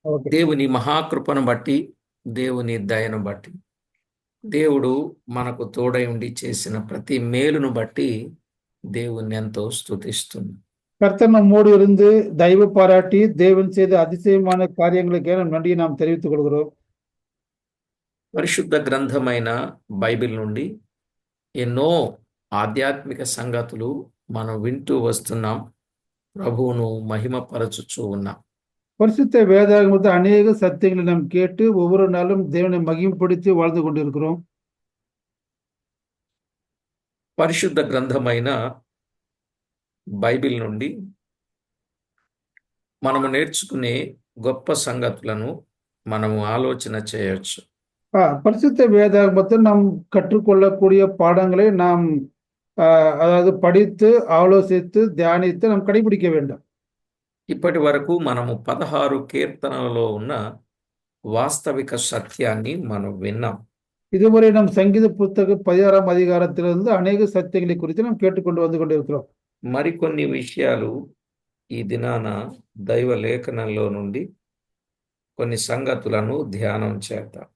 Okay. దేవుని మహాకృపను బట్టి, దేవుని దయను బట్టి, దేవుడు మనకు తోడై ఉండి చేసిన ప్రతి మేలును బట్టి దేవుణ్ణి ఎంతో స్తుతిస్తుంది. கர்த்தர் நம்மோடு இருந்து தயவு பாராட்டி தேவன் செய்த அதிசயமான காரியங்களுக்கே நம் நன்றியை நாம் தெரிவித்துக் கொள்கிறோம். పరిశుద్ధ గ్రంథమైన బైబిల్ నుండి ఎన్నో ఆధ్యాత్మిక సంగతులు మనం వింటూ వస్తున్నాం. ప్రభువును మహిమపరచుచూ ఉన్నాం. பரிசுத்த வேதாகமத்தில் அநேக சத்தியங்களை நாம் கேட்டு ஒவ்வொரு நாளும் தேவனை மகிமைப்படுத்தி வாழ்ந்து கொண்டிருக்கிறோம். పరిశుద్ధ గ్రంథమైన బైబిల్ నుండి మనము నేర్చుకునే గొప్ప సంగతులను మనము ఆలోచన చేయొచ్చు. பரிசுத்த வேதாகமத்தில் நாம் கற்றுக்கொள்ளக்கூடிய பாடங்களை நாம் அதாவது படித்து ஆலோசித்து தியானித்து நாம் கடைபிடிக்க வேண்டும். ఇప్పటి వరకు మనము 16 కీర్తనలలో ఉన్న వాస్తవిక సత్యాన్ని మనం విన్నాం. இதுவரை நம் சங்கீத புத்தகம் 16ஆம் அதிகாரத்திலிருந்து அநேக சத்தியங்களை குறித்து நாம் கேட்டுக்கொண்டு வந்து கொண்டிருக்கிறோம். మరికొన్ని విషయాలు ఈ దినాన దైవ లేఖనంలో నుండి కొన్ని సంగతులను ధ్యానం చేద్దాం.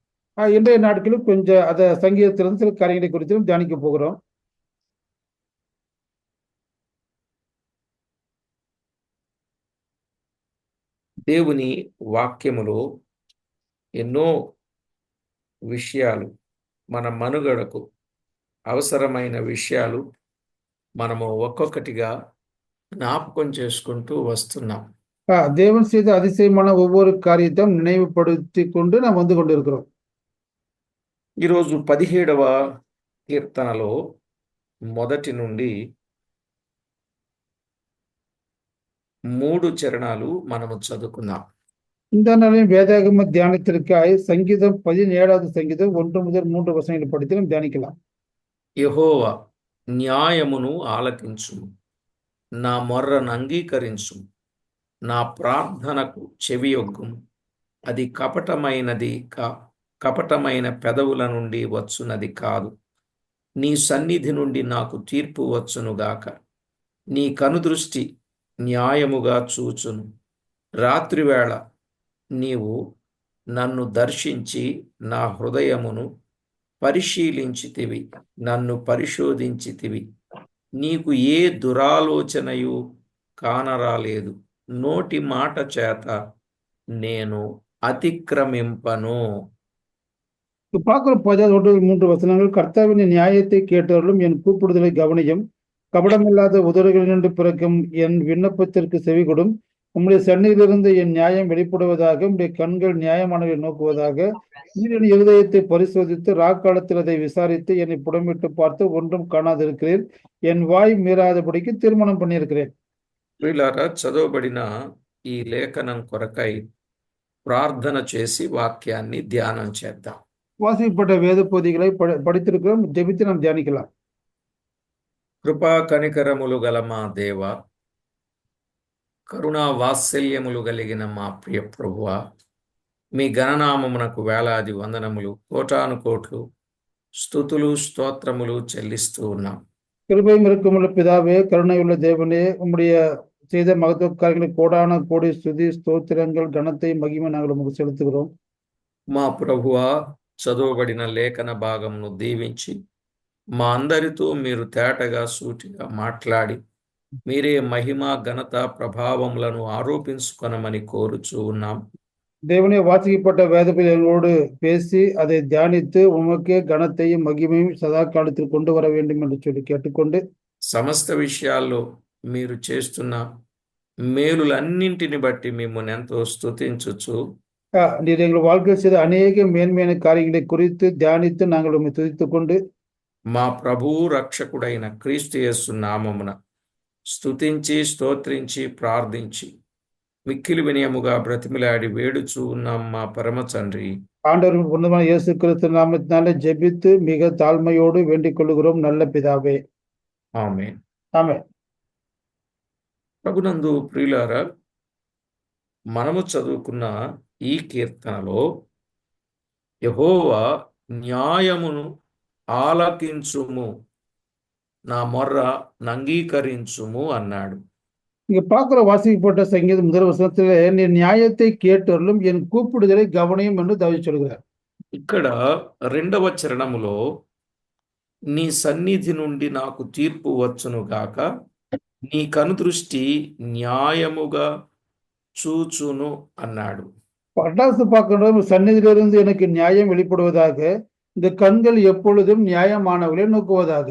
இன்றைய நாட்களில் கொஞ்சம் அத சங்கீதத்திலிருந்து சில காரியங்களை குறித்து நாம் தியானிக்க போகிறோம். దేవుని వాక్యములో ఎన్నో విషయాలు, మన మనుగడకు అవసరమైన విషయాలు మనము ఒక్కొక్కటిగా జ్ఞాపకం చేసుకుంటూ వస్తున్నాం. தேவன் செய்த அதிசயமான ஒவ்வொரு காரியத்தையும் நினைவுபடுத்தி கொண்டு நாம் வந்து கொண்டிருக்கிறோம். ఈరోజు 17వ కీర్తనలో మొదటి నుండి 3 చరణాలు మనము చదువుకుందాం. இந்த நாளின் வேதாகம தியானத்திற்காய் சங்கீதம் 17வது சங்கீதம் 1 முதல் 3 வசனங்களை படித்து நாம் தியானிக்கலாம். యెహోవా న్యాయమును ఆలకించుము, నా మొర్రను అంగీకరించుము, నా ప్రార్థనకు చెవియొగ్గుము. అది కపటమైన పెదవుల నుండి వచ్చునది కాదు. నీ సన్నిధి నుండి నాకు తీర్పు వచ్చునుగాక. నీ కనుదృష్టి న్యాయముగా చూచును. రాత్రివేళ నీవు నన్ను దర్శించి నా హృదయమును పరిశీలించితివి, నన్ను పరిశోధించితివి. నీకు ఏ దురాలోచనయు కానరాలేదు. నోటి మాట చేత నేను అతిక్రమింపను. பார்க்கிற 13 வசனங்கள் கர்த்தாவின் நியாயத்தை கேட்டவர்களும் என் கூப்பிடுதலை கவனியும். கபடமில்லாத உதடுகளினின்று பிறக்கும் என் விண்ணப்பத்திற்கு செவிகொடும். உம்முடைய சன்னிதியிலிருந்து என் நியாயம் வெளிப்படுவதாக, உம்முடைய கண்கள் நியாயமானவை நோக்குவதாக. நீர் என் இருதயத்தை பரிசோதித்து ராக்காலத்தில் அதை விசாரித்து என்னை புடமிட்டு பார்த்து ஒன்றும் காணாதிருக்கிறேன். என் வாய் மீறாதபடிக்கு தீர்மானம் பண்ணியிருக்கிறேன். ప్రియులారా, చదవబడిన ఈ లేఖనం కొరకై ప్రార్థన చేసి వాక్యాన్ని ధ్యానం చేద్దాం. வாசிக்கப்பட்ட வேத பகுதிகளை படித்திருக்கிறோம். ஜெபித்து நாம் தியானிக்கலாம். కృపా కనికరములు గల మా దేవ, కరుణా వాత్సల్యములు కలిగిన మా ప్రియ ప్రభువా, మీ గణనామమునకు వేలాది వందనములు, కోటాను కోట్లు స్తుతులు స్తోత్రములు చెల్లిస్తూ ఉన్నాం. கிருபையும் இரக்கமுள்ள பிதாவே, கருணையுள்ள தேவனே, உம்முடைய செய்த மகத்துவ காரியங்களை கோடான கோடி ஸ்துதி ஸ்தோத்திரங்கள் கனத்தை மகிமை நாங்கள் உமக்கு செலுத்துகிறோம். మా ప్రభువా, చదవబడిన లేఖన భాగమును దీవించి మా అందరితో మీరు తేటగా సూటిగా మాట్లాడి మీరే మహిమ ఘనత ప్రభావములను ఆరోపించుకొనమని కోరుచూ ఉన్నాం. தேவனே, வாசிக்கப்பட்ட வேதத்தில் எங்களோடு பேசி அதை தியானித்து உமக்கே கனத்தையும் மகிமையும் சதா காலத்தில் கொண்டு வர வேண்டும் என்று சொல்லி கேட்டுக்கொண்டு, సమస్త విషయాల్లో మీరు చేస్తున్న మేలులన్నింటిని బట్టి మిమ్మల్ని ఎంతో స్తుతించుచు நீர் எங்கள் வாழ்க்கையில் செய்த அநேக மேன்மையான காரியங்களை குறித்து தியானித்து நாங்கள் உண்மை துதித்துக் கொண்டு, మా ప్రభువు రక్షకుడైన క్రీస్తు యేసు నామమున స్తుతించి స్తోత్రించి ప్రార్థించి మిక్కిలి వినయముగా బ్రతిమిలాడి వేడుచూ ఉన్నాం మా పరమ తండ్రి. ஆண்டவரின் புனிதமான இயேசு கிறிஸ்து நாமத்தினாலே ஜெபித்து மிக தாழ்மையோடு வேண்டிக் கொள்கிறோம் நல்ல பிதாவே. ఆమేన్. ஆமென். ప్రభునందు ప్రియులారా, మనము చదువుకున్న ఈ కీర్తనలో యెహోవా న్యాయమును ఆలకించుము, నా మొర్ర నంగీకరించుము అన్నాడు. இங்க பார்க்கிறோம் வாசிக்கப்பட்ட சங்கீதம் முதல் வசனத்திலே நீ நியாயத்தை கேட்டருளும் என் கூப்பிடுதலை கவனியும் என்று தாவீது சொல்கிறார். ఇక్కడ రెండవ చరణములో నీ సన్నిధి నుండి నాకు తీర్పు వచ్చును గాక, నీ కనుదృష్టి న్యాయముగా చూచును అన్నాడు. பட்டாசு பார்க்கணும் சந்நிதியிலிருந்து எனக்கு நியாயம் வெளிப்படுவதாக, இந்த கண்கள் எப்பொழுதும் நியாயமானவர்களை நோக்குவதாக.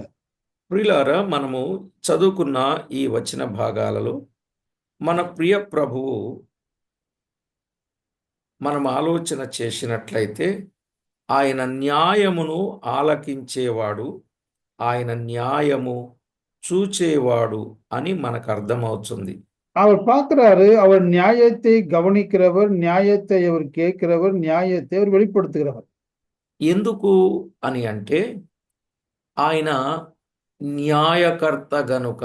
ప్రియులారా, మనము చదువుకున్న ఈ వచన భాగాలలో మన ప్రియ ప్రభువు మనం ఆలోచన చేసినట్లయితే ఆయన న్యాయమును ఆలకించేవాడు, ఆయన న్యాయము చూచేవాడు అని మనకు అర్థమవుతుంది. அவர் பார்க்கிறாரு, அவர் நியாயத்தை கவனிக்கிறவர், நியாயத்தை அவர் கேட்கிறவர், நியாயத்தை அவர் வெளிப்படுத்துகிறவர். ఎందుకు అని అంటే ఆయన న్యాయకర్త గనుక.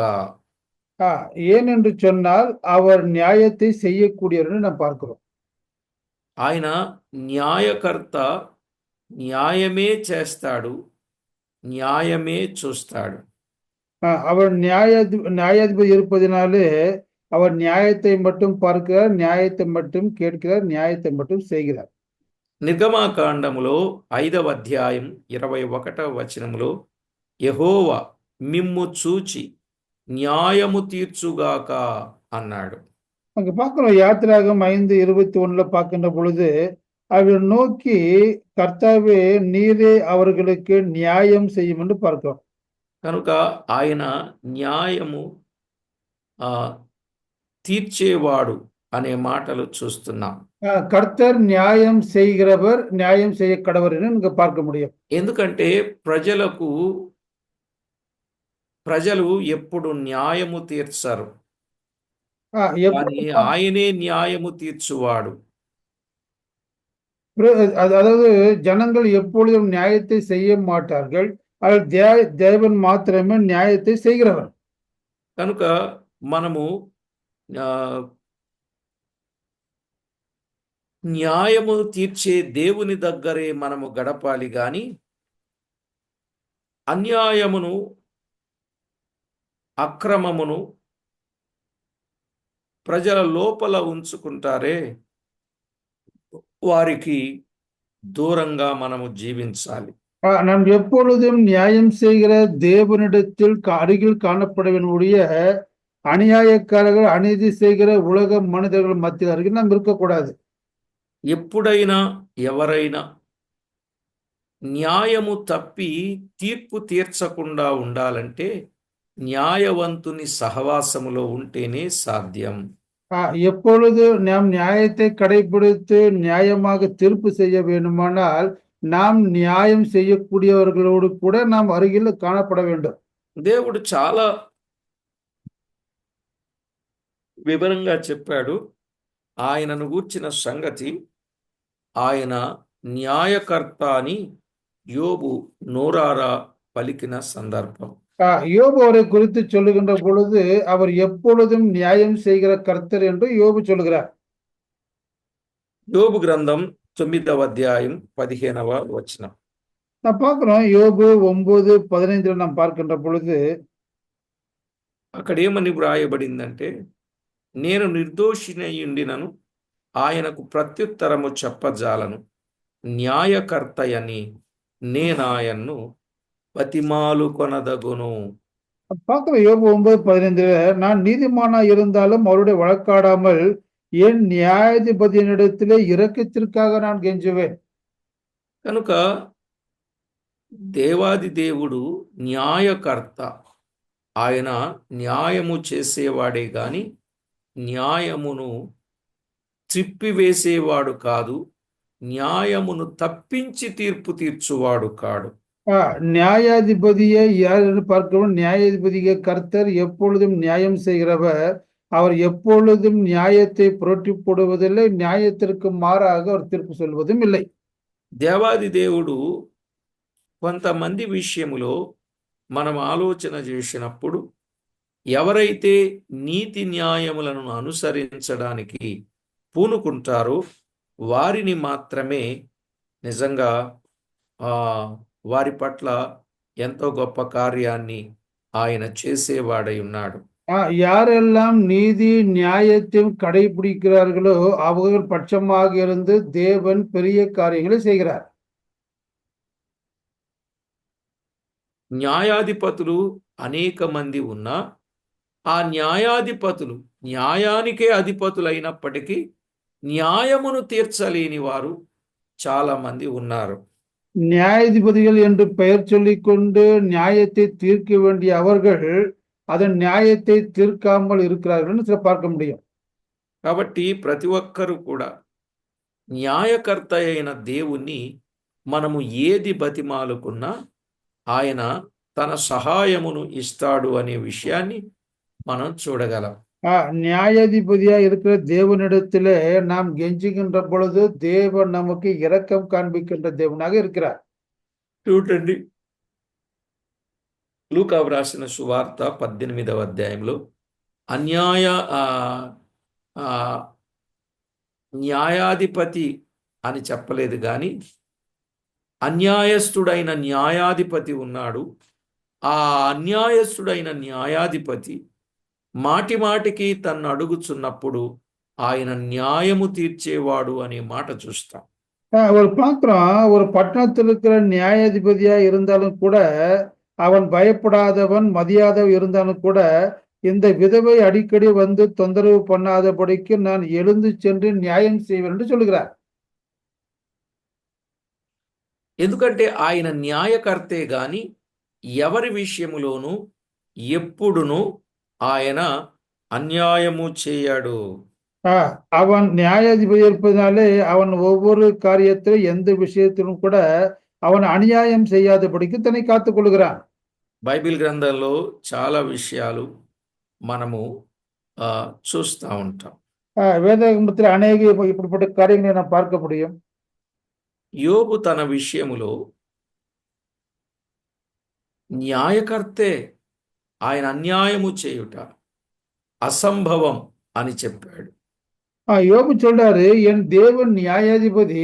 ஏன் என்று சொன்னால் அவர் நியாயத்தை செய்யக்கூடியவர் என்று நாம் பார்க்கிறோம். ఆయన న్యాయకర్త, న్యాయమే చేస్తాడు, న్యాయమే చూస్తాడు. அவர் நியாயாதிபதி இருப்பதினாலே அவர் நியாயத்தை மட்டும் பார்க்கிறார், நியாயத்தை மட்டும் கேட்கிறார், நியாயத்தை மட்டும் செய்கிறார். నిర్గమాకాండములో 5వ అధ్యాయం 21వ వచనములో యెహోవా మిమ్ము చూచి న్యాయము తీర్చుగాక అన్నాడు. அங்க பார்க்கிறோம் யாத்திராகம் 5:21 பார்க்கின்ற பொழுது அவர் நோக்கி கர்த்தாவே நீரே அவர்களுக்கு நியாயம் செய்யும் என்று பார்க்கிறோம். కనుక ఆయన న్యాయము తీర్చేవాడు అనే మాటలు చూస్తున్నాం. கர்த்தர் நியாயம் செய்கிறவர், நியாயம் செய்ய கடவர் என்று இங்க பார்க்க முடியும். ఎందుకంటే ప్రజలు ఎప్పుడు న్యాయము తీర్చరు, కానీ ఆయనే న్యాయము తీర్చువాడు. அதாவது ஜனங்கள் எப்பொழுதும் நியாயத்தை செய்ய மாட்டார்கள், தேவன் மாத்திரமே நியாயத்தை செய்கிறவர். కనుక మనము న్యాయము తీర్చే దేవుని దగ్గరే మనము గడపాలి గాని అన్యాయమును, అక్రమమును ప్రజల లోపల ఉంచుకుంటారే వారికి దూరంగా మనము జీవించాలి. நாம் எப்பொழுதும் நியாயம் செய்கிற தேவனிடத்தில் அருகில் காணப்படவேண்டிய அநியாயக்காரர்கள், அநீதி செய்கிற உலக மனிதர்கள் மத்தியில் அருகில் நாம் இருக்கக்கூடாது. ఎప్పుడైనా ఎవరైనా న్యాయము తప్పి తీర్పు తీర్చకుండా ఉండాలంటే న్యాయవంతుని సహవాసములో ఉంటేనే సాధ్యం. எப்பொழுது நாம் நியாயத்தை கடைபிடித்து நியாயமாக தீர்ப்பு செய்ய வேண்டுமானால் நாம் நியாயம் செய்யக்கூடியவர்களோடு கூட நாம் அருகில் காணப்பட வேண்டும். దేవుడు చాలా వివరంగా చెప్పాడు ఆయనను గూర్చిన సంగతి. ఆయన న్యాయకర్త అని యోబు నోరారా పలికిన సందర్భం. யோபு அவரை குறித்து சொல்லுகின்ற பொழுது அவர் எப்பொழுதும் நியாயம் செய்கிற கர்த்தர் என்று யோபு சொல்லுகிறார். యోబు గ్రంథం 9వ అధ్యాయం 15వ వచనం. நான் பார்க்கிறோம் யோபு 9:15 நாம் பார்க்கின்ற பொழுது అక్కడ ఏమని వ్రాయబడిందంటే, నేను నిర్దోషినయుండినను ఆయనకు ప్రత్యుత్తరము చెప్పజాలను, న్యాయకర్తయని నేనాయన్ను బతిమాలు కొనదగును. பார்க்கிறோம் யோபு 9:15 நான் நீதிமானா இருந்தாலும் அவருடைய வழக்காடாமல் என் நியாயாதிபதியினிடத்திலே இரக்கத்திற்காக நான் கெஞ்சுவேன். కనుక దేవాది దేవుడు న్యాయకర్త. ఆయన న్యాయము చేసేవాడే గాని న్యాయమును త్రిప్పివేసేవాడు కాదు, న్యాయమును తప్పించి తీర్పు తీర్చువాడు కాడు. நியாயாதிபதியை யார் என்று பார்க்கிறோம். நியாயாதிபதியை கர்த்தர் எப்பொழுதும் நியாயம் செய்கிறவர். அவர் எப்பொழுதும் நியாயத்தை புரட்டி போடுவதில்லை, நியாயத்திற்கு மாறாக அவர் தீர்ப்பு சொல்வதும் இல்லை. దేవాది దేవుడు కొంతమంది విషయములో మనం ఆలోచన చేసినప్పుడు ఎవరైతే నీతి న్యాయములను అనుసరించడానికి పూనుకుంటారో వారిని మాత్రమే నిజంగా వారి పట్ల ఎంతో గొప్ప కార్యాన్ని ఆయన చేసేవాడై ఉన్నాడు. யாரெல்லாம் நீதி நியாயத்தையும் கடைபிடிக்கிறார்களோ அவர்கள் பட்சமாக இருந்து தேவன் பெரிய காரியங்களை செய்கிறார். న్యాయాధిపతులు అనేక మంది ఉన్నా ఆ న్యాయాధిపతులు న్యాయానికే అధిపతులైనప్పటికీ న్యాయమును తీర్చలేని వారు చాలా మంది ఉన్నారు. நியாயாதிபதிகள் என்று பெயர் சொல்லிக்கொண்டு நியாயத்தை தீர்க்க வேண்டிய அவர்கள் அதன் நியாயத்தை தீர்க்காமல் இருக்கிறார்கள் சில பார்க்க முடியும். కాబట్టి ప్రతి ఒక్కరూ కూడా న్యాయకర్త అయిన దేవుణ్ణి మనము ఏది బతిమాలుకున్నా ఆయన తన సహాయమును ఇస్తాడు అనే విషయాన్ని మనం చూడగలం. நியாயாதிபதியா இருக்கிற தேவனிடத்திலே நாம் கெஞ்சுகின்ற பொழுது தேவன் நமக்கு இரக்கம் காண்பிக்கின்ற தேவனாக இருக்கிறார். చూడండి, లూకా వ్రాసిన సువార్త 18వ అధ్యాయంలో న్యాయాధిపతి అని చెప్పలేదు కానీ అన్యాయస్తుడైన న్యాయాధిపతి ఉన్నాడు. ఆ అన్యాయస్తుడైన న్యాయాధిపతి మాటి మాటికి తన్ను అడుగుచున్నప్పుడు ఆయన న్యాయము తీర్చేవాడు అనే మాట చూస్తాం. ஒரு பார்க்கிறோம், ஒரு பட்டணத்தில் இருக்கிற நியாயாதிபதியா இருந்தாலும் கூட அவன் பயப்படாதவன் மதியாதவன் இருந்தாலும் கூட இந்த விதவை அடிக்கடி வந்து தொந்தரவு பண்ணாதபடிக்கு நான் எழுந்து சென்று நியாயம் செய்வேன் என்று சொல்லுகிறார். ఎందుకంటే ఆయన న్యాయకర్తే గాని ఎవరి విషయములోనూ ఎప్పుడునూ ఆయన అన్యాయము చేయడు. அவன் நியாயாதிபதி இருப்பதனாலே அவன் ஒவ்வொரு காரியத்திலும் எந்த விஷயத்திலும் கூட அவன் அநியாயம் செய்யாதபடிக்கு தன்னை காத்துக் கொள்கிறான். బైబిల్ గ్రంథంలో చాలా విషయాలు మనము చూస్తూ ఉంటాం. வேதாகமத்தில் அநேக இப்படிப்பட்ட காரியங்களை நாம் பார்க்க முடியும். యోబు తన విషయములో న్యాయకర్తే ఆయన అన్యాయము చేయుట అసంభవం అని చెప్పాడు. யோபு சொல்றாரு, என் தேவன் நியாயாதிபதி,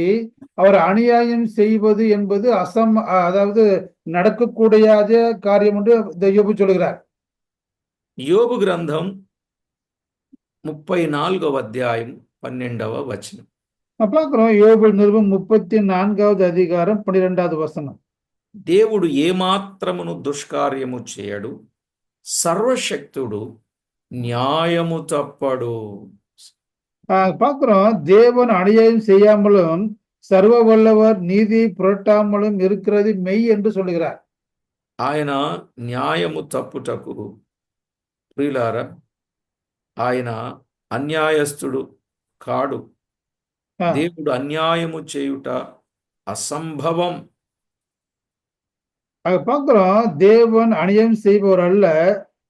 அவர் அநியாயம் செய்வது என்பது அதாவது நடக்கக்கூடாத காரியம் என்று யோபு சொல்கிறார். యోబు గ్రంథం 34వ అధ్యాయం 12వ వచనం. பார்க்கிறோம், யோபு நிருபம் 34வது அதிகாரம் 12வது வசனம். దేవుడు ఏమాత్రమును దుష్కార్యము చేయడు, సర్వశక్తుడు న్యాయము తప్పడు. பார்க்கிறோம், தேவன் அநியாயம் செய்யாமலும் சர்வ வல்லவர் நீதி புரட்டாமலும் இருக்கிறது மெய் என்று சொல்லுகிறார். ఆయన న్యాయము తప్పుటకు ప్రియులారా ఆయన అన్యాయస్తుడు కాడు. దేవుడు అన్యాయము చేయుట అసంభవం. பார்க்கிறோம், தேவன் அநியாயம் செய்பவர் அல்ல,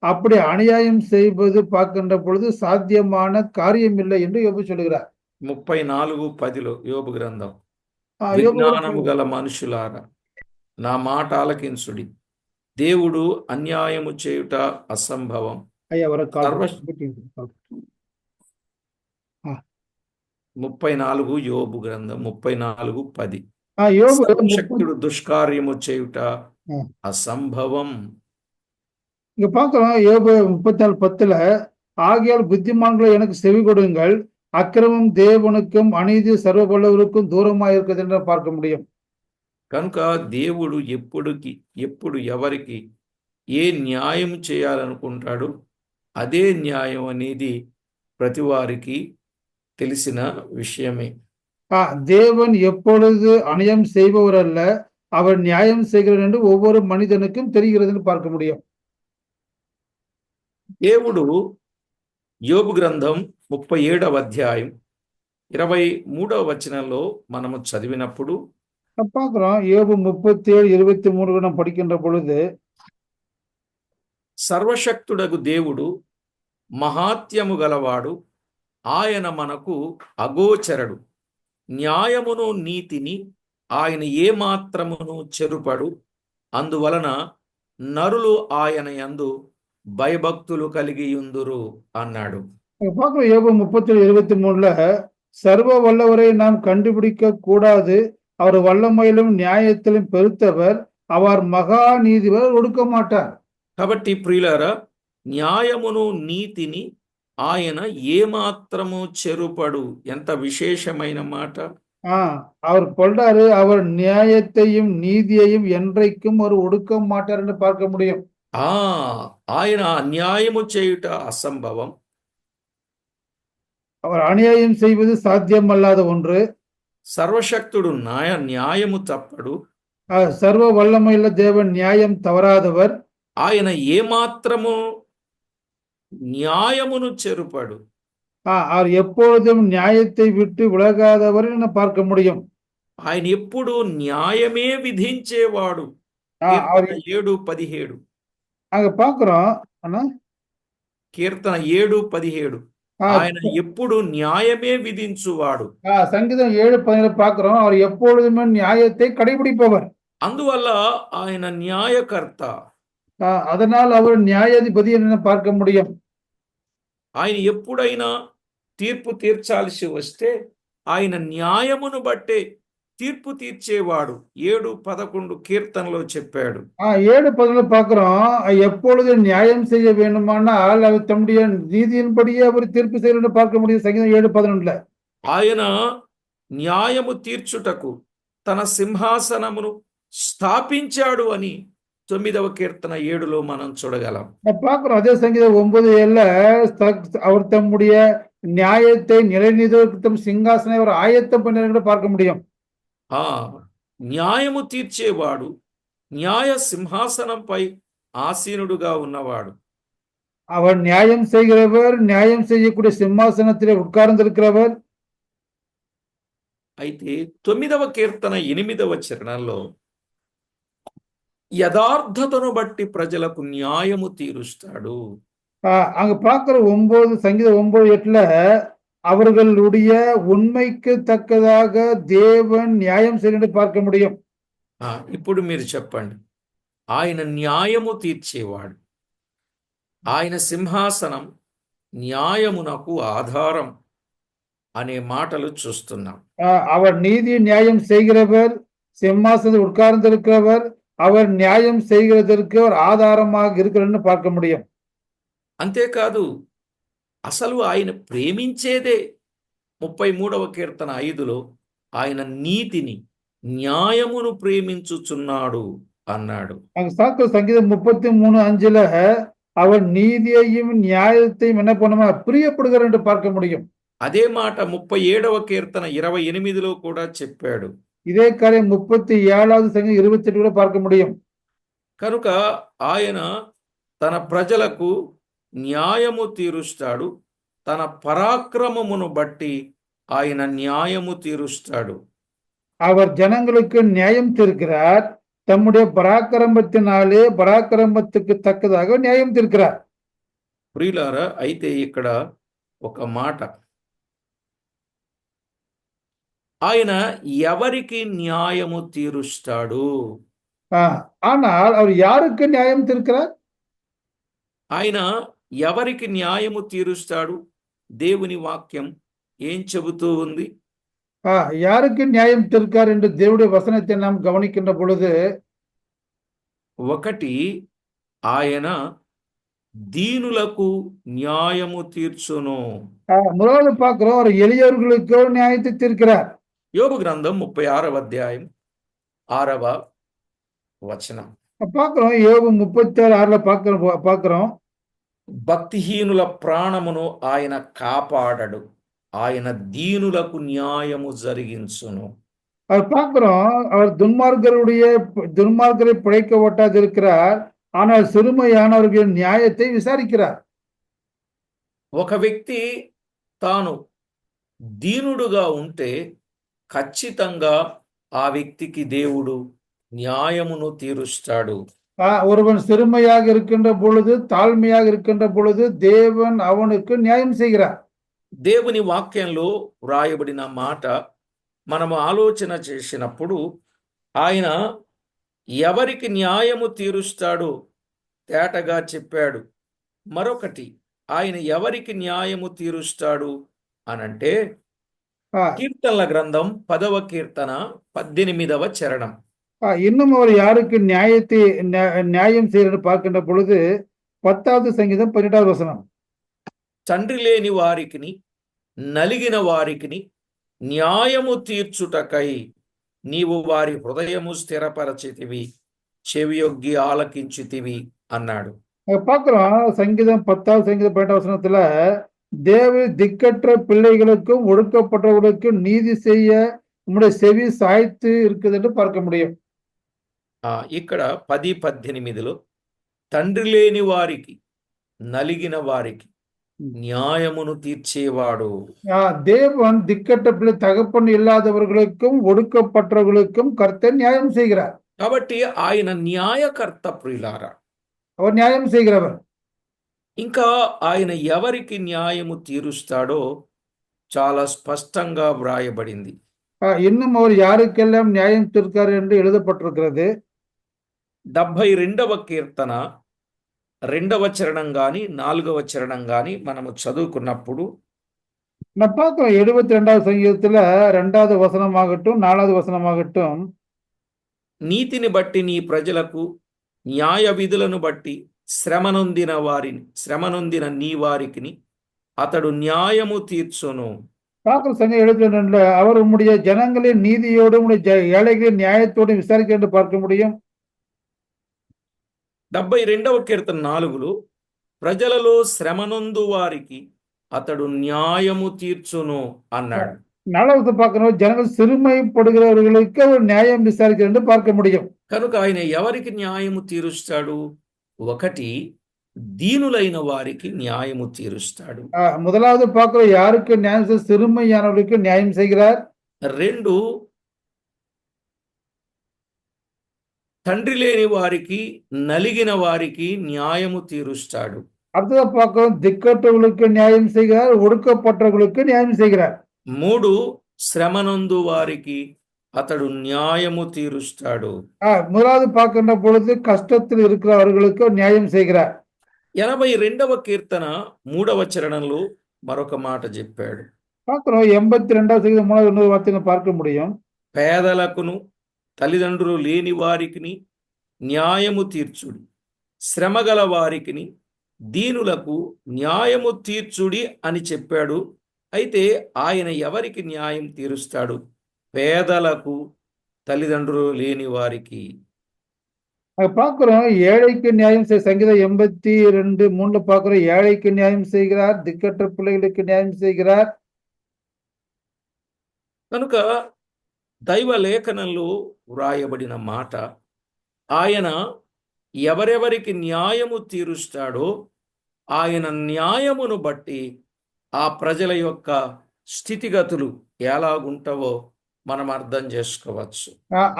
அப்படி அநியாயம் செய்வது பார்க்கின்ற பொழுது சாத்தியமான காரியம் இல்லை என்று யோபு சொல்லுகிறார். 34:10 యోబు గ్రంథం. విజ్ఞానము గల మనుషులారా నా మాట ఆలకించుడి, దేవుడు అన్యాయము చేయుట అసంభవం. 34 యోబు గ్రంథం 34:10. సర్వశక్తుడు దుష్కార్యము చేయుట అసంభవం. இங்க பார்க்கிறோம், யோபு 34:10, ஆகையால் புத்திமான்களை எனக்கு செவி கொடுங்கள், அக்கிரமம் தேவனுக்கும் அநீதி சர்வ வல்லவருக்கும் தூரமாக இருக்குது என்று பார்க்க முடியும். కనుక దేవుడు ఎప్పుడు ఎవరికి ఏ న్యాయం చేయాలనుకుంటాడో అదే న్యాయం అనేది ప్రతి వారికి తెలిసిన విషయమే. தேவன் எப்பொழுது அநியாயம் செய்பவர் அல்ல, அவர் நியாயம் செய்கிறார் என்று ஒவ்வொரு மனிதனுக்கும் தெரிகிறது என்று பார்க்க முடியும். దేవుడు యోబు గ్రంథం 37వ అధ్యాయం 23వ వచనంలో మనము చదివినప్పుడు பார்க்கிறோம், யோபு 37:23 நாம் படிக்கின்ற பொழுது, సర్వశక్తుడగు దేవుడు మహాత్యము గలవాడు, ఆయన మనకు అగోచరుడు, న్యాయమును నీతిని ఆయన ఏమాత్రమును చెరుపడు, అందువలన నరులు ఆయన యందు భయభక్తులు కలిగి యుందురు అన్నాడు. பார்க்கிறோம், யோபு 37:23 சர்வ வல்லவரை நாம் கண்டுபிடிக்க கூடாது, அவர் வல்லமையிலும் நியாயத்திலும் பெருத்தவர், அவர் மகா நீதிவர் ஒடுக்க மாட்டார். కాబట్టి ప్రియులారా న్యాయమును నీతిని ఆయన ఏమాత్రము చెరుపడు. ఎంత విశేషమైన మాట. அவர் சொல்றாரு, அவர் நியாயத்தையும் நீதியையும் என்றைக்கும் ஒரு ஒடுக்க மாட்டார் என்று பார்க்க முடியும். ఆ ఆయన అన్యాయము చేయుట అసంభవం. அவர் அநியாயம் செய்வது சாத்தியமல்லாத ஒன்று. సర్వశక్తుడు న్యాయము తప్పడు. சர்வ வல்லமையுள்ள தேவன் நியாயம் தவறாதவர். ఆయన ఏమాత్రము న్యాయమును చెరుపడు. அவர் எப்பொழுதும் நியாயத்தை விட்டு விலகாதவர் என பார்க்க முடியும். ఆయన ఎప్పుడు న్యాయమే విధించేవాడు. அவர் 7:17 அங்க பார்க்கிறோம். ஆனா కీర్తన 7:17 ఆయన ఎప్పుడు న్యాయమే విధించువాడు. సంగీతం 7:17 பார்க்கிறோம். அவர் எப்பொழுதுமே நியாயத்தை கடைபிடிப்பவர். అందువల్ల ఆయన న్యాయకర్త. அதனால் அவர் நியாயாதிபதி என பார்க்க முடியும். ఆయన ఎప్పుడైనా తీర్పు తీర్చాల్సి వస్తే ఆయన న్యాయమును బట్టే తీర్పు తీర్చేవాడు. 7:11 కీర్తనలో చెప్పాడు. 7:11 பார்க்கிறோம். எப்பொழுது நியாயம் செய்ய வேண்டுமானால் அவர் தம்முடைய நீதியின்படியே அவர் தீர்ப்பு செய்ய பார்க்க முடியும். సంగీతం 7:11 ఆయన న్యాయము తీర్చుటకు తన సింహాసనమును స్థాపించాడు అని 9వ కీర్తన 7లో మనం చూడగలం. பார்க்கிறோம். அதே సంగీతం 9:7 அவர் தம்முடைய நியாயத்தை நிலைநிறுத்தும் சிங்காசனை அவர் ஆயத்தம் பண்ண பார்க்க முடியும். న్యాయము తీర్చేవాడు, న్యాయ సింహాసనంపై ఆసీనుడుగా ఉన్నవాడు. அவர் நியாயம் செய்கிறவர், நியாயம் செய்யக்கூடிய சிம்மாசனத்திலே உட்கார்ந்திருக்கிறவர். అయితే 9వ కీర్తన 8వ చరణంలో యథార్థతను బట్టి ప్రజలకు న్యాయము తీరుస్తాడు. அங்க பார்க்கிற 9 సంగీతం 9:8 அவர்களுடைய உண்மைக்கு தக்கதாக தேவன் நியாயம் செய்ய பார்க்க முடியும். ఇప్పుడు మీరు చెప్పండి, ఆయన న్యాయము తీర్చేవాడు, ఆయన సింహాసనం న్యాయమునకు ఆధారం అనే మాటలు చూస్తున్నాం. அவர் நீதி நியாயம் செய்கிறவர், சிம்மாசனத்தில் உட்கார்ந்திருக்கிறவர், அவர் நியாயம் செய்கிறதற்கு ஒரு ஆதாரமாக இருக்கிறன்னு பார்க்க முடியும். అంతేకాదు, అసలు ఆయన ప్రేమించేదే 33వ కీర్తన 5లో ఆయన నీతిని న్యాయమును ప్రేమించుచున్నాడు అన్నాడు. సంగీతం 33:5 அவர் நீதியையும் நியாயத்தையும் என்ன பண்ணுமா பிரியப்படுகிறார் என்று பார்க்க முடியும். అదే మాట 37వ కీర్తన 28లో కూడా చెప్పాడు. இதே காரியம் 37வது సంగీతం 28 కూడా பார்க்க முடியும். కనుక ఆయన తన ప్రజలకు న్యాయము తీరుస్తాడు, తన పరాక్రమమును బట్టి ఆయన న్యాయము తీరుస్తాడు. அவர் ஜனங்களுக்கு நியாயம் தீர்க்கிறார், தம்முடைய பராக்கிரமத்தினாலே பராக்கிரமத்துக்கு தக்கதாக நியாயம் தீர்க்கிறார். ప్రియులారా, అయితే ఇక్కడ ఒక మాట, ఆయన ఎవరికి న్యాయము తీరుస్తాడు? ஆனால் அவர் யாருக்கு நியாயம் தீர்க்கிறார்? ఆయన ఎవరికి న్యాయము తీరుస్తాడు? దేవుని వాక్యం ఏం చెబుతూ ఉంది? யாருக்கு நியாயம் தீர்க்கார் என்று தேவனுடைய வசனத்தை நாம் கவனிக்கின்ற பொழுது, ఒకటి, ఆయన దీనులకు న్యాయము తీర్చును. முதலாவது பார்க்கிறோம், அவர் எளியவர்களுக்கு நியாயத்தை தீர்க்கிறார். యోబు గ్రంథం 36వ అధ్యాయం 6వ వచనం. பார்க்கிறோம், யோபு 36:6 பார்க்கிறோம். భక్తిహీనుల ప్రాణమును ఆయన కాపాడడు, ఆయన దీనులకు న్యాయము జరిగించును. அவர் பார்க்கிறோம், அவர் துன்மார்க்கரை பிழைக்க ஒட்டாது இருக்கிறார், ஆனால் சிறுமையானவர்களின் நியாயத்தை விசாரிக்கிறார். ఒక వ్యక్తి తాను దీనుడుగా ఉంటే ఖచ్చితంగా ఆ వ్యక్తికి దేవుడు న్యాయమును తీరుస్తాడు. ஒருவன் சிறுமையாக இருக்கின்ற பொழுது, தாழ்மையாக இருக்கின்ற பொழுது தேவன் அவனுக்கு நியாயம் செய்கிறார். దేవుని వాక్యంలో వ్రాయబడిన మాట మనము ఆలోచన చేసినప్పుడు, ఆయన ఎవరికి న్యాయము తీరుస్తాడో తేటగా చెప్పాడు. మరొకటి, ఆయన ఎవరికి న్యాయము తీరుస్తాడు అనంటే కీర్తనల గ్రంథం 10వ కీర్తన 18వ చరణం. இன்னும் அவர் யாருக்கு நியாயம் செய்யறது பார்க்கின்ற பொழுது 10வது சங்கீதம் 18வது வசனம். తండ్రి లేని వారికిని నలిగిన వారికిని న్యాయము తీర్చుటకై నీవు వారి హృదయము స్థిరపరచితివి, చెవియొగ్గి ఆలకించితివి అన్నాడు. அங்க பார்க்கிறோம் சங்கீதம் 10வது சங்கீதம் 18வது வசனத்துல தேவ திக்கற்ற பிள்ளைகளுக்கும் ஒடுக்கப்பட்டவர்களுக்கும் நீதி செய்ய உம்முடைய செவி சாய்த்து இருக்குது என்று பார்க்க முடியும். ఇక్కడ 10:18లో తండ్రి లేని వారికి నలిగిన వారికి న్యాయమును తీర్చేవాడు. தேவன் திக்கற்ற பிள்ளை தகப்பன் இல்லாதவர்களுக்கும் ஒடுக்கப்பட்டவர்களுக்கும் கர்த்தர் நியாயம் செய்கிறார். కాబట్టి ఆయన న్యాయకర్త ప్రియులారా. அவர் நியாயம் செய்கிறவர். ఇంకా ఆయన ఎవరికి న్యాయము తీరుస్తాడో చాలా స్పష్టంగా వ్రాయబడింది. இன்னும் அவர் யாருக்கெல்லாம் நியாயம் தீர்க்கார் என்று எழுதப்பட்டிருக்கிறது. 72వ కీర్తన 2వ చరణం గాని 4వ చరణం గాని మనము చదువుకున్నప్పుడు நான் பார்க்கிறோம் 72வது சங்கீதத்துல 2வது வசனமாகட்டும் 4வது வசனமாகட்டும், నీతిని బట్టి నీ ప్రజలకు న్యాయ విధులను బట్టి శ్రమనొందిన నీ వారికిని అతడు న్యాయము తీర్చును. பார்க்கிற சங்கம் 72ல அவர் உம்முடைய ஜனங்களின் நீதியோடு உம்முடைய ஏழைகளின் நியாயத்தோடு விசாரிக்க என்று பார்க்க முடியும். 72వ కీర్తన 4లో ప్రజలలో శ్రమనొందు వారికి అతడు న్యాయము తీర్చును అన్నాడు. 4வது பார்க்கணும், జనங்கள் சிறுமைப்படுகிறவர்களுக்கு அவர் நியாயம் விசாரிக்க என்று பார்க்க முடியும். కనుక ఆయన ఎవరికి న్యాయము తీరుస్తాడు? ఒకటి, దీనులైన వారికి న్యాయము తీరుస్తాడు. முதலாவது பார்க்கிறோம், யாருக்கு நியாயம் செய்ய சிறுமையானவர்களுக்கு நியாயம் செய்கிறார். 2, తండ్రి లేని వారికి నలిగిన వారికి న్యాయము తీరుస్తాడు. அடுத்ததா பார்க்கிறோம், திக்கற்றவர்களுக்கு நியாயம் செய்கிறார், ஒடுக்கப்பட்டவர்களுக்கு நியாயம் செய்கிறார். 3, శ్రమనందు వారికి అతడు న్యాయము తీరుస్తాడు. முதலாவது பார்க்கின்ற பொழுது கஷ்டத்தில் இருக்கிறவர்களுக்கு நியாயம் செய்கிறார். 82వ కీర్తన 3వ చరణంలో మరొక మాట చెప్పాడు. பார்க்கிறோம் 82வது சங்கீதம் 3வது இன்னொரு வார்த்தையை பார்க்க முடியும். పేదలకును తల్లిదండ్రులు లేని వారికిని న్యాయము తీర్చుడి, శ్రమగల వారికిని దీనులకు న్యాయము తీర్చుడి అని చెప్పాడు. అయితే ఆయన ఎవరికి న్యాయం తీరుస్తాడు? పేదలకు, తల్లిదండ్రులు లేని వారికి. பார்க்கிறோம் ஏழைக்கு நியாயம் செய்ய சங்கீதம் 82:3 பார்க்கிறோம், ஏழைக்கு நியாயம் செய்கிறார், திக்கற்ற பிள்ளைகளுக்கு நியாயம் செய்கிறார். కనుక దైవ లేఖనంలో వ్రాయబడిన మాట, ఆయన ఎవరెవరికి న్యాయము తీరుస్తాడో ఆయన న్యాయమును బట్టి ఆ ప్రజల యొక్క స్థితిగతులు ఎలాగుంటావో మనం అర్థం చేసుకోవచ్చు.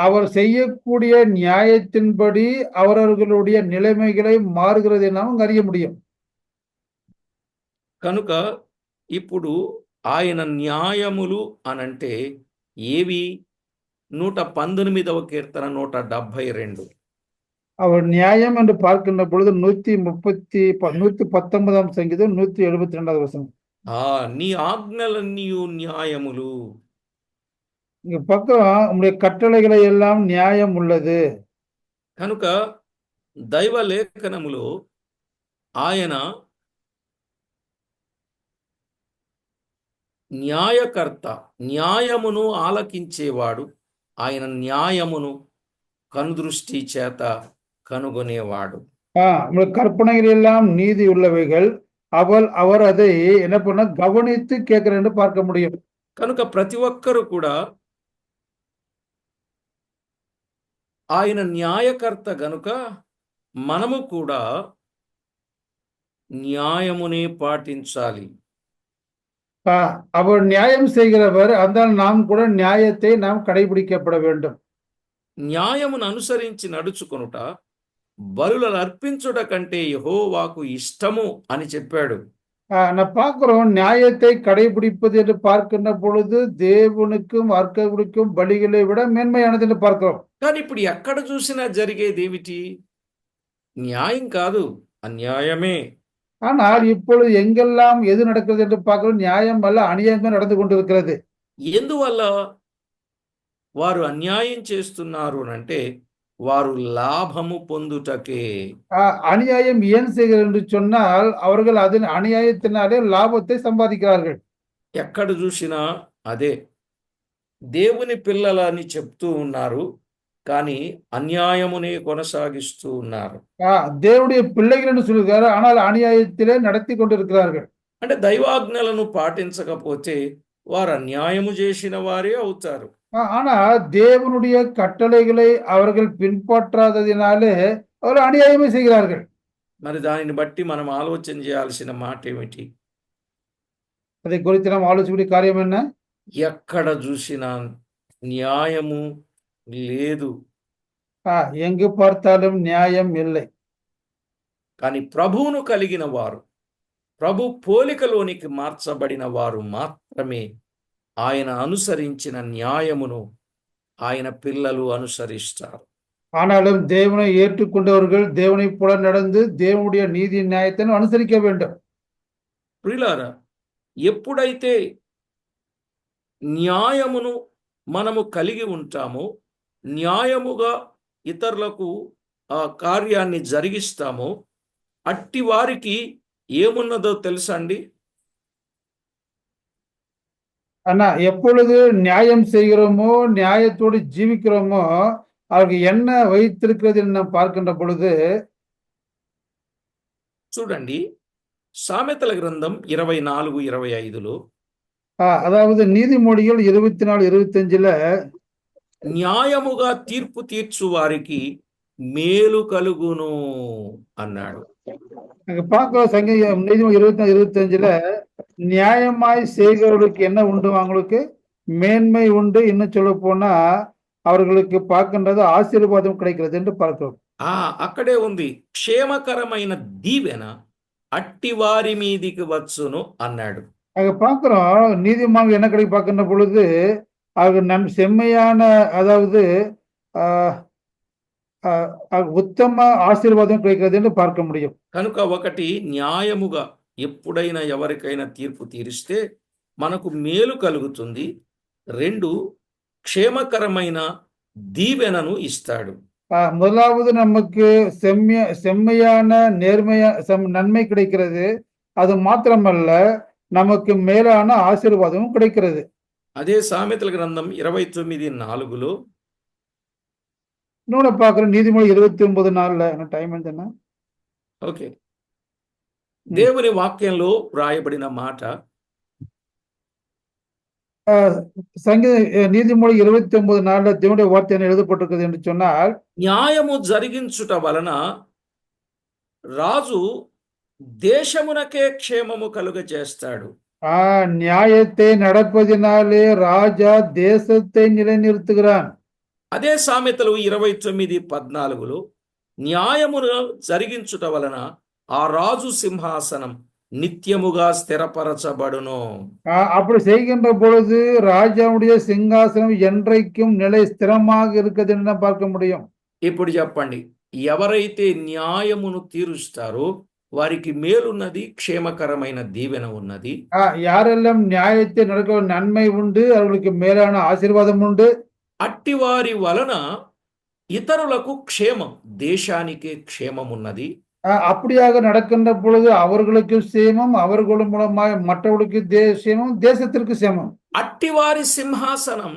அவர் செய்யக்கூடிய நியாயத்தின்படி அவரவர்களுடைய நிலைமைகளை மாறுகிறதை நாம் அறிய முடியும். కనుక ఇప్పుడు ఆయన న్యాయములు అనంటే ఏవి? 119వ కీర్తన 172. அவர் நியாயம் என்று பார்க்கின்ற பொழுது 119ஆம் சங்கீதம் 172வது வசனம். నీ ఆజ్ఞలన్నీయు న్యాయములు. இங்க பக்கம் உங்களுடைய கட்டளைகளை எல்லாம் நியாயம் உள்ளது. కనుక దైవ లేఖనములో ఆయన న్యాయకర్త, న్యాయమును ఆలకించేవాడు, ఆయన న్యాయమును కనుదృష్టి చేత కనుగొనేవాడు. உங்களுக்கு கற்பனைகள் எல்லாம் நீதி உள்ளவைகள், அவர் அதை என்ன பண்ண கவனித்து கேட்கிறேன் என்று பார்க்க முடியும். కనుక ప్రతి ఒక్కరు కూడా ఆయన న్యాయకర్త గనుక మనము కూడా న్యాయమునే పాటించాలి. அவர் நியாயம் செய்கிறவர், அதனால் நாம் கூட நியாயத்தை நாம் கடைபிடிக்கப்பட வேண்டும். న్యాయమును అనుసరించి నడుచుకొనుట బలులను అర్పించుట కంటే యెహోవాకు ఇష్టము అని చెప్పాడు. நான் பார்க்கிறோம், நியாயத்தை கடைபிடிப்பது என்று பார்க்கின்ற பொழுது దేవునిக்கும் అర్పణకుడిக்கும் బలిகளை விட మేన్மையானது என்று பார்க்கிறோம். కానీ ఇప్పుడు ఎక్కడ చూసినా జరిగేది ఏమిటి? న్యాయం కాదు, అన్యాయమే. ஆனால் இப்பொழுது எங்கெல்லாம் எது நடக்கிறது என்று பார்க்கிறோம், நியாயம் அல்ல அநியாயமே நடந்து கொண்டிருக்கிறது. ఎందువల్ల వారు అన్యాయం చేస్తున్నారు అంటే వారు లాభము పొందుటకే. அநியாயம் ஏன் செய்கிறார் என்று சொன்னால் அவர்கள் அதன் அநியாயத்தினாலே லாபத்தை சம்பாதிக்கிறார்கள். ఎక్కడ చూసినా అదే. దేవుని పిల్లలని చెప్తూ ఉన్నారు, కానీ అన్యాయమునే కొనసాగిస్తూ ఉన్నారు. தேவனுடைய பிள்ளைகள் என்று சொல்கிறார், ஆனால் அநியாயத்திலே நடத்தி கொண்டிருக்கிறார்கள். అంటే దైవాజ్ఞలను పాటించకపోతే వారు అన్యాయము చేసిన వారే అవుతారు. ஆனா தேவனுடைய கட்டளைகளை அவர்கள் பின்பற்றாததினாலே அவர்கள் அநியாயமே செய்கிறார்கள். మరి దానిని బట్టి మనం ఆలోచన చేయాల్సిన మాట ఏమిటి? அதை குறித்து நாம் ஆலோசிக்கக்கூடிய காரியம் என்ன? ఎక్కడ చూసినా న్యాయము లేదు. எங்கு பார்த்தாலும் நியாயம் இல்லை. కానీ ప్రభువును కలిగిన వారు, ప్రభు పోలికలోనికి మార్చబడిన వారు మాత్రమే ఆయన అనుసరించిన న్యాయమును ఆయన పిల్లలు అనుసరిస్తారు. ஆனாலும் தேவனை ஏற்றுக்கொண்டவர்கள் தேவனை போல நடந்து தேவனுடைய நீதி நியாயத்தை அனுசரிக்க வேண்டும். ప్రియులారా, ఎప్పుడైతే న్యాయమును మనము కలిగి ఉంటామో, న్యాయముగా ఇతరులకు ఆ కార్యాన్ని జరిగిస్తామో, అట్టి వారికి ఏమున్నదో తెలుసా అండి? ஆனா எப்பொழுது நியாயம் செய்கிறோமோ, நியாயத்தோடு ஜீவிக்கிறோமோ, அவருக்கு என்ன வைத்திருக்கிறது என்று நாம் பார்க்கின்ற பொழுது, చూడండి, సామెతల గ్రంథం 24:25లో அதாவது நீதிமொழிகள் 24:25ல న్యాయముగా తీర్పు తీర్చు వారికి మేలు కలుగును అన్నాడు. அங்க பார்க்கிறோம். நீதிமொழி 24:25ல நியாயமாய் செய்கிறவர்களுக்கு என்ன உண்டு? அவங்களுக்கு மேன்மை உண்டு. இன்னும் சொல்ல போனா அவர்களுக்கு பார்க்கின்றது ஆசீர்வாதம் கிடைக்கிறது என்று பார்க்கிறோம். అక్కడే ఉంది, క్షేమకరమైన దీవెన అట్టి వారి మీదికి వచ్చును అన్నాడు. அங்க பார்க்கிறோம், நீதிமான்கள் என்ன கிடைக்க பார்க்கின்ற பொழுது அவர்கள் செம்மையான, அதாவது ఉత్తమ ఆశీర్వాదం கிடைக்கிறது என்று பார்க்க முடியும். కనుక ఒకటి, న్యాయముగా ఎప్పుడైనా ఎవరికైనా తీర్పు తీరిస్తే మనకు మేలు కలుగుతుంది. 2, క్షేమకరమైన దీవెనను ఇస్తాడు. முதலாவது நமக்கு செம்மையான நன்மை கிடைக்கிறது. அது மாத்திரமல்ல, நமக்கு மேலான ஆசீர்வாதமும் கிடைக்கிறது. అదే సామెతల గ్రంథం 29:4లో இன்னொன்னு பார்க்கிறோம். நீதிமொழி 29:4 టైం ఎంతన్నా? ఓకే, దేవుని వాక్యంలో వ్రాయబడిన మాట, நீதிமொழி 29:4 தேவனுடைய வார்த்தை எழுதப்பட்டிருக்கிறது என்று சொன்னால், న్యాయము జరిగించుట వలన రాజు దేశమునకే క్షేమము కలుగజేస్తాడు. நியாயத்தை நடப்பதினாலே ராஜா தேசத்தை நிலைநிறுத்துகிறான். అదే సామెతలు 29:14లో న్యాయమును జరిగించుట వలన ఆ రాజు సింహాసనం నిత్యముగా స్థిరపరచబడును. அப்படி செய்கின்ற பொழுது ராஜாவுடைய சிங்காசனம் என்றைக்கும் స్థిరமாக இருக்குது என்று பார்க்க முடியும். ఇప్పుడు చెప్పండి, ఎవరైతే న్యాయమును తీరుస్తారో వారికి మేలున్నది, క్షేమకరమైన దీవెన ఉన్నది. யாரெல்லாம் நியாயத்தை நடக்க நன்மை உண்டு, அவர்களுக்கு மேலான ஆசீர்வாதம் உண்டு. అట్టి వారి వలన ఇతరులకు క్షేమం, దేశానికే క్షేమం ఉన్నది. அப்படியாக நடக்கின்ற பொழுது அவர்களுக்கு சேமம், அவர்கள் மூலமாக மற்றவர்களுக்கு சேமம், தேசத்திற்கு சேமம். అట్టి వారి సింహాసనం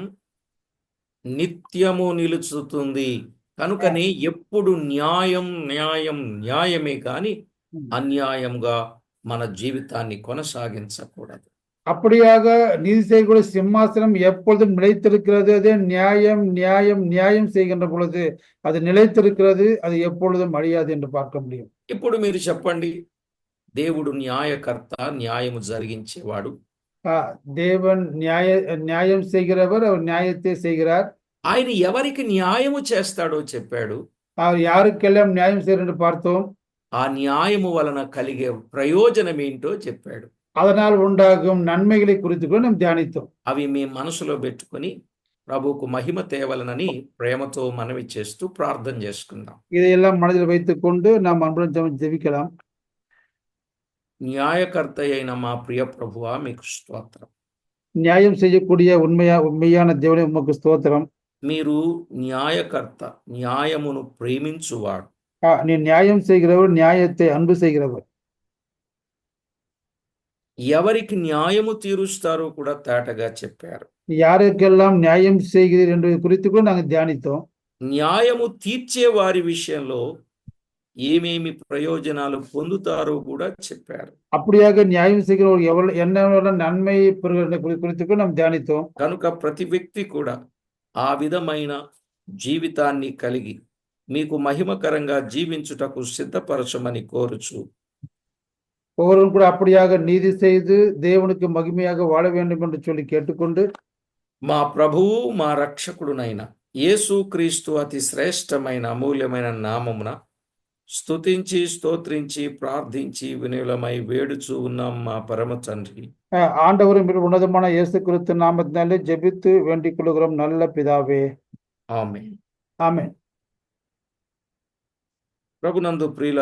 నిత్యము నిలుచుతుంది. కనుకనే ఎప్పుడు న్యాయం న్యాయం న్యాయమే కాని అన్యాయంగా మన జీవితాన్ని కొనసాగించకూడదు. அப்படியாக நீதி செய்யக்கூடிய சிம்மாசனம் எப்பொழுதும் நிலைத்திருக்கிறது. அதே நியாயம் நியாயம் நியாயம் செய்கின்ற பொழுது அது நிலைத்திருக்கிறது. அது எப்பொழுதும் அழியாது என்று பார்க்க முடியும். ఇప్పుడు మీరు చెప్పండి, దేవుడు న్యాయకర్త, న్యాయము జరిగించేవాడు. தேவன் நியாயம் செய்கிறவர், அவர் நியாயத்தை செய்கிறார். ఆయన ఎవరికి న్యాయము చేస్తాడో చెప్పాడు. அவர் யாருக்கெல்லாம் நியாயம் செய்கிறார் என்று பார்த்தோம். ఆ న్యాయము వలన కలిగే ప్రయోజనం ఏంటో చెప్పాడు. அதனால் உண்டாகும் நன்மைகளை குறித்து கூட நாம் தியானித்தோம். అవి మీ మనసులో పెట్టుకొని ప్రభువుకు మహిమ తేవలనని ప్రేమతో మనవి చేస్తూ ప్రార్థన చేసుకుందాం. இதையெல்லாம் மனதில் வைத்துக் கொண்டு நாம் அன்புடன் ஜெபிக்கலாம். న్యాయకర్త అయిన మా ప్రియ ప్రభువా, మీకు స్తోత్రం. நியாயம் செய்யக்கூடிய உண்மையான தேவனே, உமக்கு ஸ்தோத்திரம். మీరు న్యాయకర్త, న్యాయమును ప్రేమించువాడు. நீ நியாயம் செய்கிறவர், நியாயத்தை அன்பு செய்கிறவர். ఎవరికి న్యాయము తీరుస్తారో కూడా తేటగా చెప్పారు. யாருக்கெல்லாம் நியாயம் செய்கிறீர் என்பது குறித்து கூட நாங்கள் தியானித்தோம். న్యాయము తీర్చే వారి విషయంలో ఏమేమి ప్రయోజనాలు పొందుతారో కూడా చెప్పారు. அப்படியாக நியாயம் செய்கிறவர் என்ன நன்மை பெறுகிற குறித்து కూడా நாம் தியானித்தோம். కనుక ప్రతి వ్యక్తి కూడా ఆ విధమైన జీవితాన్ని కలిగి మీకు మహిమకరంగా జీవించుటకు సిద్ధపరచమని కోరుచు, ஒவ்வொருவரும் கூட அப்படியாக நீதி செய்து தேவனுக்கு மகிமையாக வாழ வேண்டும் என்று சொல்லி கேட்டுக்கொண்டு, మా ప్రభువు మా రక్షకుడునైన యేసుక్రీస్తు అతి శ్రేష్టమైన అమూల్యమైన నామమున స్తుతించి స్తోత్రించి ప్రార్థించి వినులమై వేడుచూ ఉన్నాం మా పరమ తండ్రి. ஆண்டவரும் உன்னதமான இயேசு கிறிஸ்து நாமத்தினாலே ஜெபித்து வேண்டிக் கொள்கிறோம் நல்ல பிதாவே. ఆమేన్. ఆమేన్. ప్రభునందు ప్రియుల